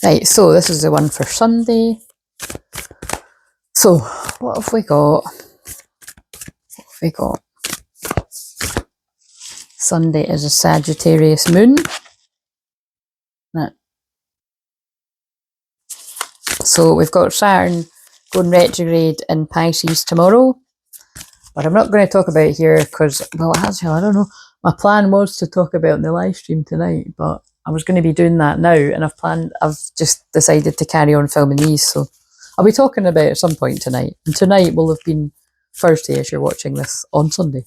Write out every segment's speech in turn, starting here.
Right, so this is the one for Sunday. So, what have we got? Sunday is a Sagittarius moon. So we've got Saturn going retrograde in Pisces tomorrow. But I'm not going to talk about it here because, well, actually, I don't know. My plan was to talk about it in the live stream tonight, but I was going to be doing that now, and I've just decided to carry on filming these, so I'll be talking about it at some point tonight. And tonight will have been Thursday as you're watching this on Sunday.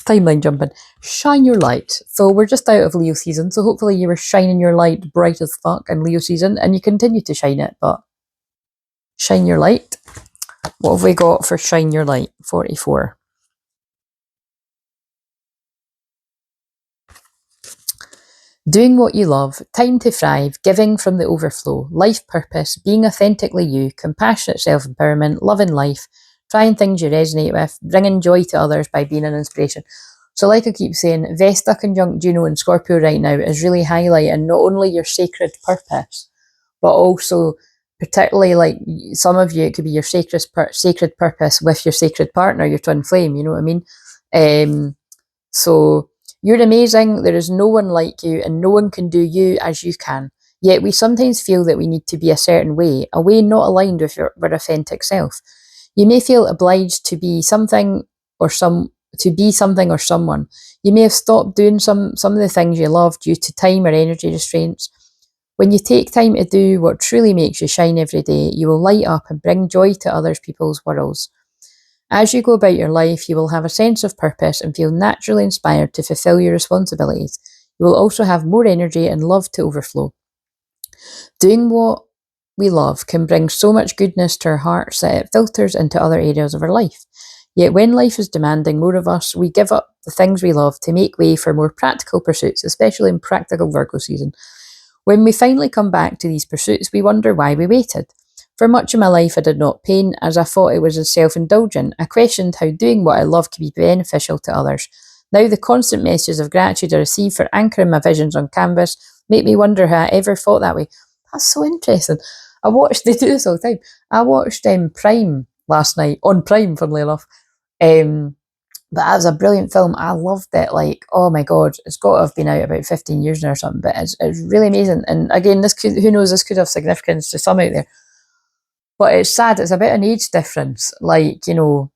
Timeline jumping. Shine your light. So we're just out of Leo season, so hopefully you were shining your light bright as fuck in Leo season, and you continue to shine it, but shine your light. What have we got for Shine Your Light 44? Doing what you love, time to thrive, giving from the overflow, life purpose, being authentically you, compassionate self-empowerment, loving life, trying things you resonate with, bringing joy to others by being an inspiration. So like I keep saying, Vesta conjunct Juno and Scorpio right now is really highlighting not only your sacred purpose, but also particularly like some of you, it could be your sacred purpose with your sacred partner, your twin flame, you know what I mean? So you're amazing, there is no one like you, and no one can do you as you can. Yet we sometimes feel that we need to be a certain way, a way not aligned with your authentic self. You may feel obliged to be something or someone. You may have stopped doing some of the things you love due to time or energy restraints. When you take time to do what truly makes you shine every day, you will light up and bring joy to other people's worlds. As you go about your life, you will have a sense of purpose and feel naturally inspired to fulfill your responsibilities. You will also have more energy and love to overflow. Doing what we love can bring so much goodness to our hearts that it filters into other areas of our life. Yet when life is demanding more of us, we give up the things we love to make way for more practical pursuits, especially in practical Virgo season. When we finally come back to these pursuits, we wonder why we waited. For much of my life, I did not paint, as I thought it was self-indulgent. I questioned how doing what I love could be beneficial to others. Now the constant messages of gratitude I receive for anchoring my visions on canvas make me wonder how I ever thought that way. That's so interesting. They do this all the time. I watched Prime last night, on Prime, funnily enough. But that was a brilliant film. I loved it. Like, oh my God, it's got to have been out about 15 years now or something, but it's really amazing. And again, who knows, this could have significance to some out there. But it's sad, it's a bit of an age difference, like, you know,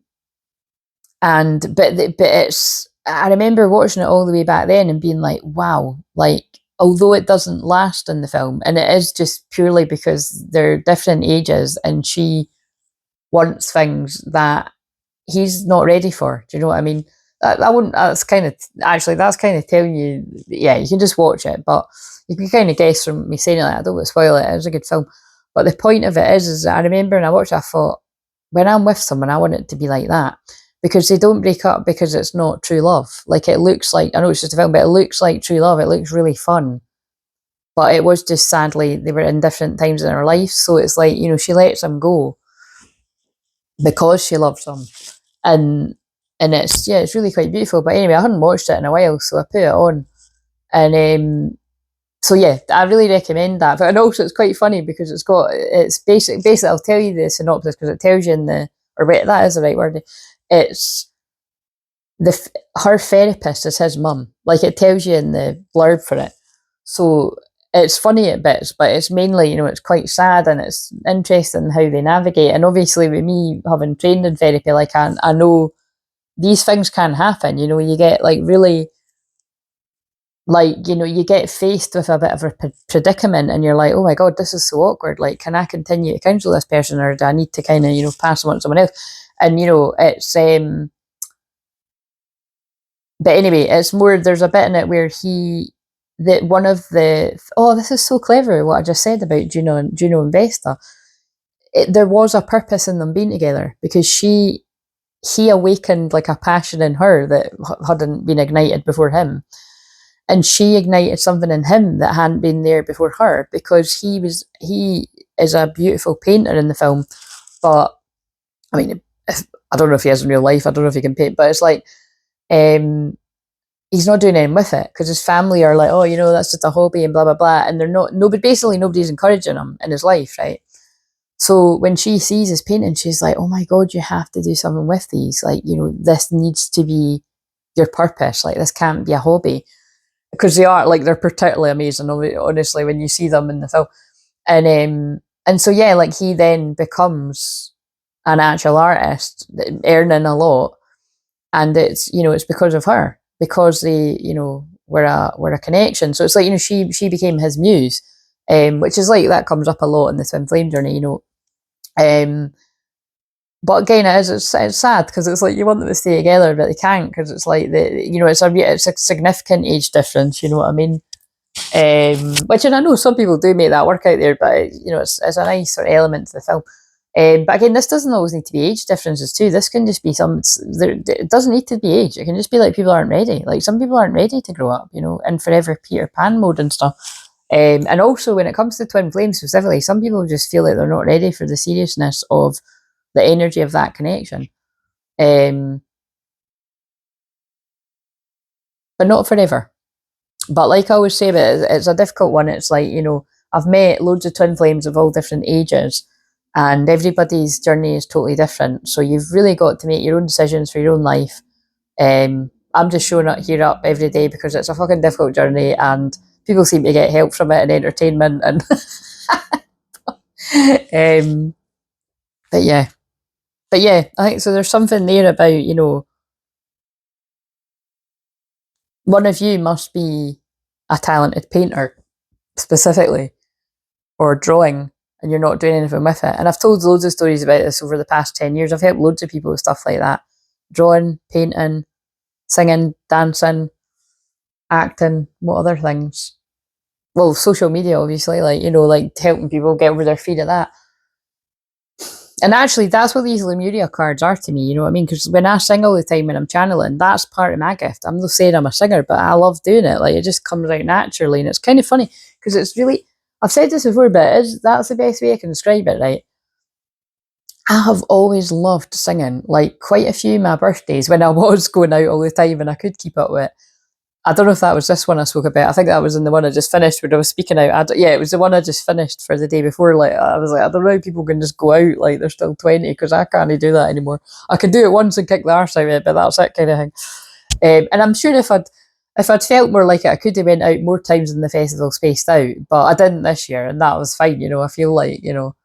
but it's, I remember watching it all the way back then and being like, wow, like, although it doesn't last in the film, and it is just purely because they're different ages and she wants things that he's not ready for. Do you know what I mean? That's kind of telling you, yeah, you can just watch it, but you can kind of guess from me saying it, I don't want to spoil it, it's a good film. But the point of it is I remember when I watched it, I thought, when I'm with someone, I want it to be like that. Because they don't break up because it's not true love. Like, it looks like, I know it's just a film, but it looks like true love. It looks really fun. But it was just, sadly, they were in different times in her life. So it's like, you know, she lets him go because she loves him. And it's really quite beautiful. But anyway, I hadn't watched it in a while, so I put it on. And so yeah, I really recommend that. But and also it's quite funny because it's basically I'll tell you the synopsis because it tells you in the, or wait, that is the right word. It's her therapist is his mum. Like, it tells you in the blurb for it. So it's funny at bits, but it's mainly, you know, it's quite sad and it's interesting how they navigate. And obviously with me having trained in therapy, like I know these things can happen, you know, you get like really, like, you know, you get faced with a bit of a predicament and you're like, oh my God, this is so awkward. Like, can I continue to counsel this person, or do I need to kind of, you know, pass them on to someone else? And, you know, it's, but anyway, it's more, there's a bit in it where this is so clever what I just said about Juno and Vesta. There was a purpose in them being together because he awakened like a passion in her that hadn't been ignited before him. And she ignited something in him that hadn't been there before her, because he is a beautiful painter in the film. But I mean, I don't know if he is in real life. I don't know if he can paint, but it's like, he's not doing anything with it because his family are like, oh, you know, that's just a hobby and blah blah blah, and they're not. Nobody, basically, nobody's encouraging him in his life, right? So when she sees his painting, she's like, oh my god, you have to do something with these. Like, you know, this needs to be your purpose. Like, this can't be a hobby, because they are, like, they're particularly amazing, honestly, when you see them in the film. And so yeah, like, he then becomes an actual artist, earning a lot, and it's, you know, it's because of her, because they, you know, were a connection. So it's like, you know, she became his muse, which is like, that comes up a lot in the Twinflame journey, you know. But again, it's sad, because it's like, you want them to stay together, but they can't, because it's like, you know, it's a significant age difference, you know what I mean? Which, and I know some people do make that work out there, but you know, it's a nice sort of element to the film. But again, this doesn't always need to be age differences too. This can just be it doesn't need to be age. It can just be like, people aren't ready. Like, some people aren't ready to grow up, you know, in forever Peter Pan mode and stuff. And also, when it comes to Twinflame specifically, some people just feel like they're not ready for the seriousness of the energy of that connection. But not forever. But like I always say, it's a difficult one. It's like, you know, I've met loads of Twinflames of all different ages, and everybody's journey is totally different. So you've really got to make your own decisions for your own life. I'm just showing up every day because it's a fucking difficult journey, and people seem to get help from it and entertainment. And but yeah, I think so. There's something there about, you know, one of you must be a talented painter specifically, or drawing, and you're not doing anything with it. And I've told loads of stories about this over the past 10 years. I've helped loads of people with stuff like that: drawing, painting, singing, dancing, acting, what other things? Well, social media, obviously, like, you know, like, helping people get over their feet at that. And actually, that's what these Lemuria cards are to me, you know what I mean? Because when I sing all the time when I'm channeling, that's part of my gift. I'm not saying I'm a singer, but I love doing it. Like, it just comes out naturally. And it's kind of funny, because it's really, I've said this before, but that's the best way I can describe it, right? I have always loved singing. Like, quite a few of my birthdays, when I was going out all the time and I could keep up with it. I don't know if that was this one I spoke about. I think that was in the one I just finished when I was speaking out. Yeah, it was the one I just finished for the day before. Like, I was like, I don't know how people can just go out like they're still 20, because I can't do that anymore. I could do it once and kick the arse out of it, but that's that kind of thing. And I'm sure if I'd felt more like it, I could have went out more times than the festival spaced out. But I didn't this year, and that was fine. You know, I feel like, you know,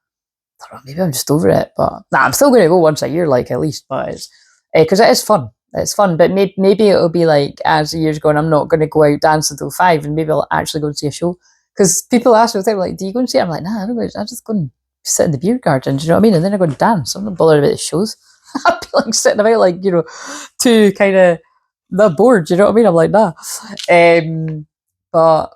I don't know, maybe I'm just over it. But nah, I'm still going to go once a year, like, at least. But it's because it is fun. It's fun, but maybe it'll be like, as the years go on, I'm not going to go out dance until 5, and maybe I'll actually go and see a show. Because people ask me, they're like, do you go and see it? I'm like, nah, I don't go. I just go and sit in the beer garden, do you know what I mean? And then I go and dance. I'm not bothered about the shows. I'd be like sitting about, like, you know, too kind of not bored, do you know what I mean? I'm like, nah. But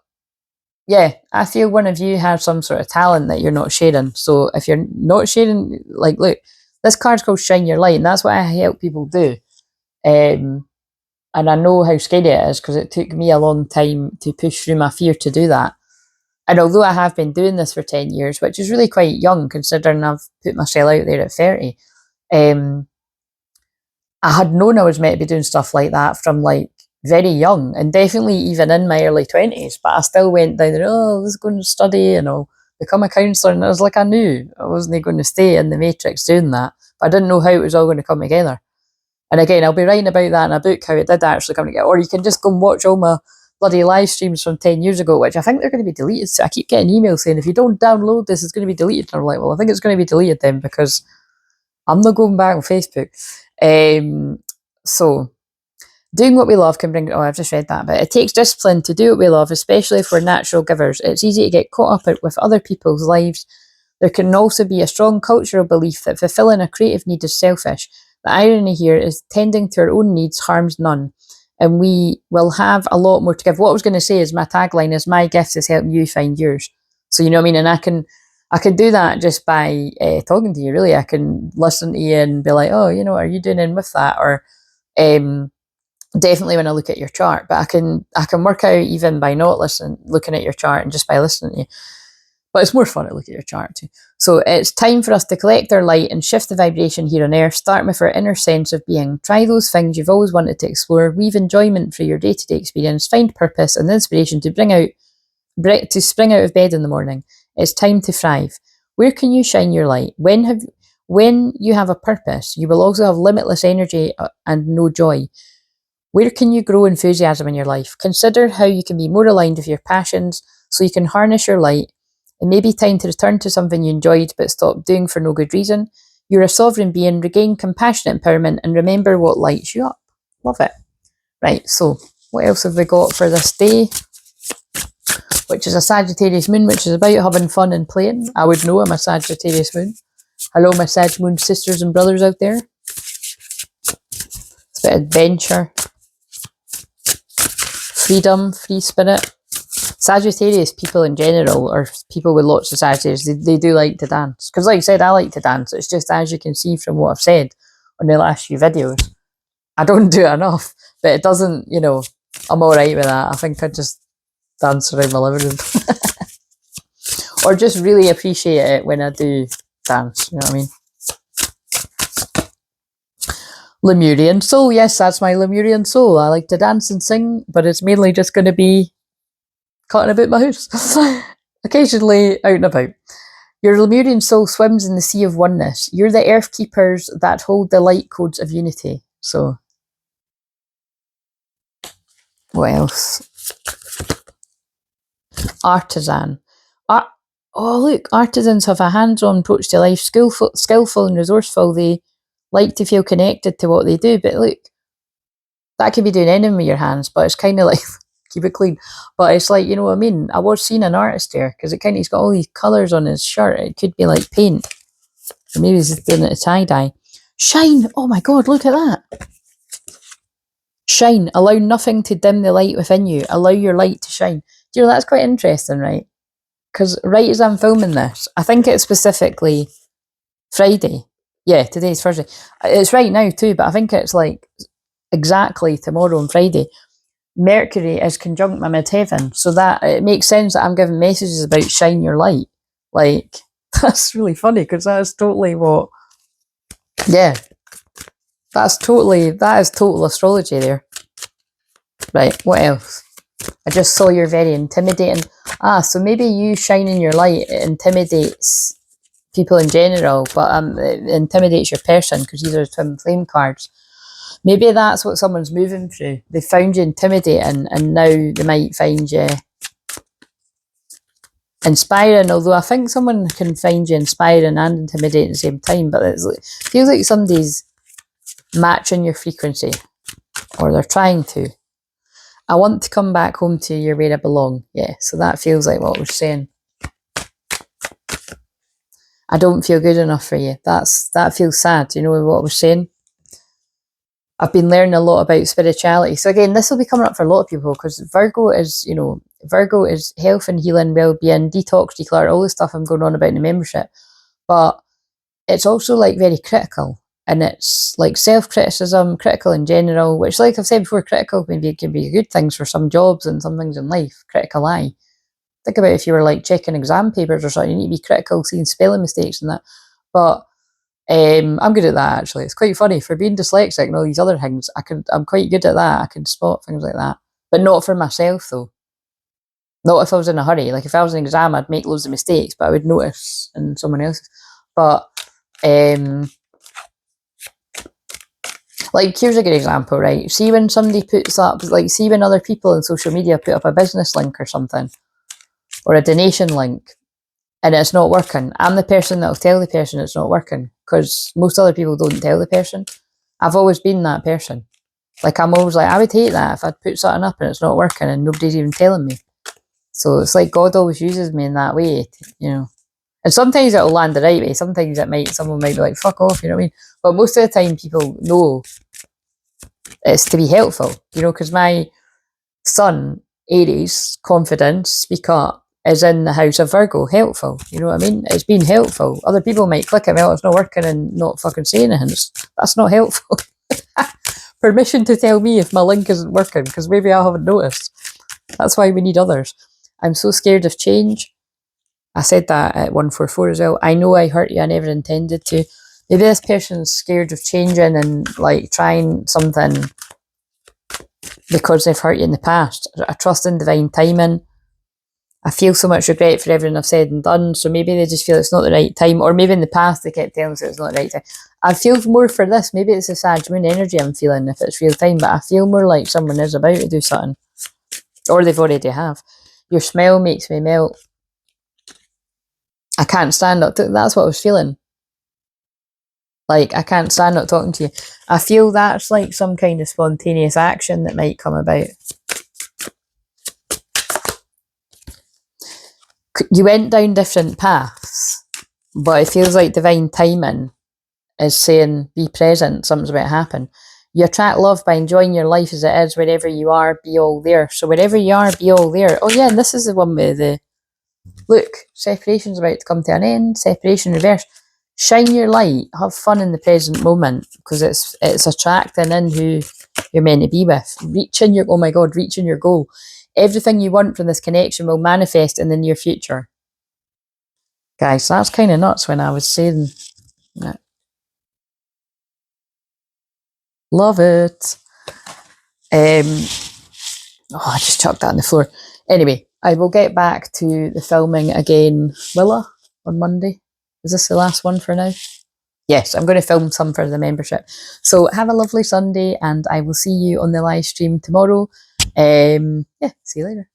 yeah, I feel one of you has some sort of talent that you're not sharing. So if you're not sharing, like, look, this card's called Shine Your Light, and that's what I help people do. And I know how scary it is, because it took me a long time to push through my fear to do that. And although I have been doing this for 10 years, which is really quite young considering I've put myself out there at 30, I had known I was meant to be doing stuff like that from, like, very young, and definitely even in my early 20s. But I still went down there, oh, I was going to study and I'll become a counsellor. And I was like, I knew I wasn't going to stay in the matrix doing that, but I didn't know how it was all going to come together. And again, I'll be writing about that in a book, how it did actually come together. Or you can just go and watch all my bloody live streams from 10 years ago, which I think they're going to be deleted. So I keep getting emails saying, if you don't download this, it's going to be deleted. And I'm like, well, I think it's going to be deleted then, because I'm not going back on Facebook. So doing what we love can bring, I've just read that, but it takes discipline to do what we love, especially if we're natural givers. It's easy to get caught up with other people's lives. There can also be a strong cultural belief that fulfilling a creative need is selfish. The irony here is tending to our own needs harms none, and we will have a lot more to give. What I was going to say is, my tagline is, my gift is helping you find yours. So, you know what I mean? And I can do that just by talking to you, really. I can listen to you and be like, oh, you know, are you doing in with that? Or definitely when I look at your chart, but I can work out even by not looking at your chart, and just by listening to you. But it's more fun to look at your chart too. So it's time for us to collect our light and shift the vibration here on Earth, start with our inner sense of being. Try those things you've always wanted to explore, weave enjoyment through your day-to-day experience, find purpose and inspiration to spring out of bed in the morning. It's time to thrive. Where can you shine your light? When you have a purpose, you will also have limitless energy and no joy. Where can you grow enthusiasm in your life? Consider how you can be more aligned with your passions so you can harness your light. It may be time to return to something you enjoyed but stopped doing for no good reason. You're a sovereign being, regain compassionate empowerment and remember what lights you up. Love it. Right, so what else have we got for this day? Which is a Sagittarius moon, which is about having fun and playing. I would know I'm a Sagittarius moon. Hello, my Sag moon sisters and brothers out there. It's a bit of adventure. Freedom, free spirit. Sagittarius people in general, or people with lots of Sagittarius, they do like to dance. Because like I said, I like to dance. It's just, as you can see from what I've said on the last few videos, I don't do it enough. But it doesn't, you know, I'm alright with that. I think I just dance around my living room. Or just really appreciate it when I do dance, you know what I mean? Lemurian soul, yes, that's my Lemurian soul. I like to dance and sing, but it's mainly just going to be cutting about my house. Occasionally out and about. Your Lemurian soul swims in the sea of oneness. You're the earth keepers that hold the light codes of unity. So, what else? Artisan. Oh, look, artisans have a hands-on approach to life, skillful and resourceful. They like to feel connected to what they do, but look, that could be doing anything with your hands, but it's kind of like, keep it clean, but it's like, you know what I mean? I was seeing an artist there, because he's got all these colours on his shirt. It could be like paint, or maybe he's just doing it to tie-dye. Shine! Oh my god, look at that! Shine. Allow nothing to dim the light within you. Allow your light to shine. Do you know, that's quite interesting, right? Because right as I'm filming this, I think it's specifically Friday. Yeah, today's Thursday. It's right now too, but I think it's like exactly tomorrow and Friday. Mercury is conjunct my midheaven, so that it makes sense that I'm giving messages about shine your light. Like, that's really funny, because that is totally what, yeah, that is total astrology there. Right, what else? I just saw you're very intimidating. So maybe you shining your light, it intimidates people in general, but it intimidates your person, because these are Twinflame cards. Maybe that's what someone's moving through. They found you intimidating, and now they might find you inspiring, although I think someone can find you inspiring and intimidating at the same time, but it feels like somebody's matching your frequency, or they're trying to. I want to come back home to you where I belong. Yeah, so that feels like what we're saying. I don't feel good enough for you. That feels sad, you know what we're saying? I've been learning a lot about spirituality. So again, this will be coming up for a lot of people, because Virgo is, you know, Virgo is health and healing, well-being, detox, declutter, all the stuff I'm going on about in the membership. But it's also like very critical, and it's like self-criticism, critical in general, which, like I've said before, critical can be good things for some jobs and some things in life. Critical eye. Think about if you were like checking exam papers or something, you need to be critical, seeing spelling mistakes and that. But I'm good at that, actually. It's quite funny for being dyslexic and all these other things. I'm quite good at that. I can spot things like that, but not for myself though. Not if I was in a hurry. Like if I was in an exam, I'd make loads of mistakes, but I would notice in someone else's. But like, here's a good example, right? See when somebody puts up, like, see when other people on social media put up a business link or something, or a donation link, and it's not working. I'm the person that'll tell the person it's not working, because most other people don't tell the person. I've always been that person. Like, I'm always like, I would hate that if I'd put something up and it's not working and nobody's even telling me. So it's like God always uses me in that way, you know. And sometimes it'll land the right way. Sometimes someone might be like, fuck off, you know what I mean? But most of the time people know it's to be helpful, you know, because my sun, Aries, confidence, speak up, is in the house of Virgo, helpful, you know what I mean? It's been helpful. Other people might click it, well, it's not working, and not fucking say anything. That's not helpful. Permission to tell me if my link isn't working, because maybe I haven't noticed. That's why we need others. I'm so scared of change. I said that at 144 as well. I know I hurt you, I never intended to. Maybe this person's scared of changing and like trying something because they've hurt you in the past. I trust in divine timing. I feel so much regret for everything I've said and done, so maybe they just feel it's not the right time, or maybe in the past they kept telling us it's not the right time. I feel more for this, maybe it's a Sag Moon energy I'm feeling if it's real time, but I feel more like someone is about to do something, or they've already have. Your smile makes me melt. I can't stand up. That's what I was feeling. Like, I can't stand not talking to you. I feel that's like some kind of spontaneous action that might come about. You went down different paths, but it feels like divine timing is saying, be present, something's about to happen. You attract love by enjoying your life as it is, wherever you are, be all there. So wherever you are, be all there. Oh yeah, and this is the one with the, look, separation's about to come to an end, separation reverse. Shine your light, have fun in the present moment, because it's attracting in who you're meant to be with. Reaching your, oh my God, reaching your goal. Everything you want from this connection will manifest in the near future. Guys, that's kind of nuts when I was saying that. Love it. I just chucked that on the floor. Anyway, I will get back to the filming again, will I, on Monday? Is this the last one for now? Yes, I'm going to film some for the membership. So have a lovely Sunday, and I will see you on the live stream tomorrow. Yeah, see you later.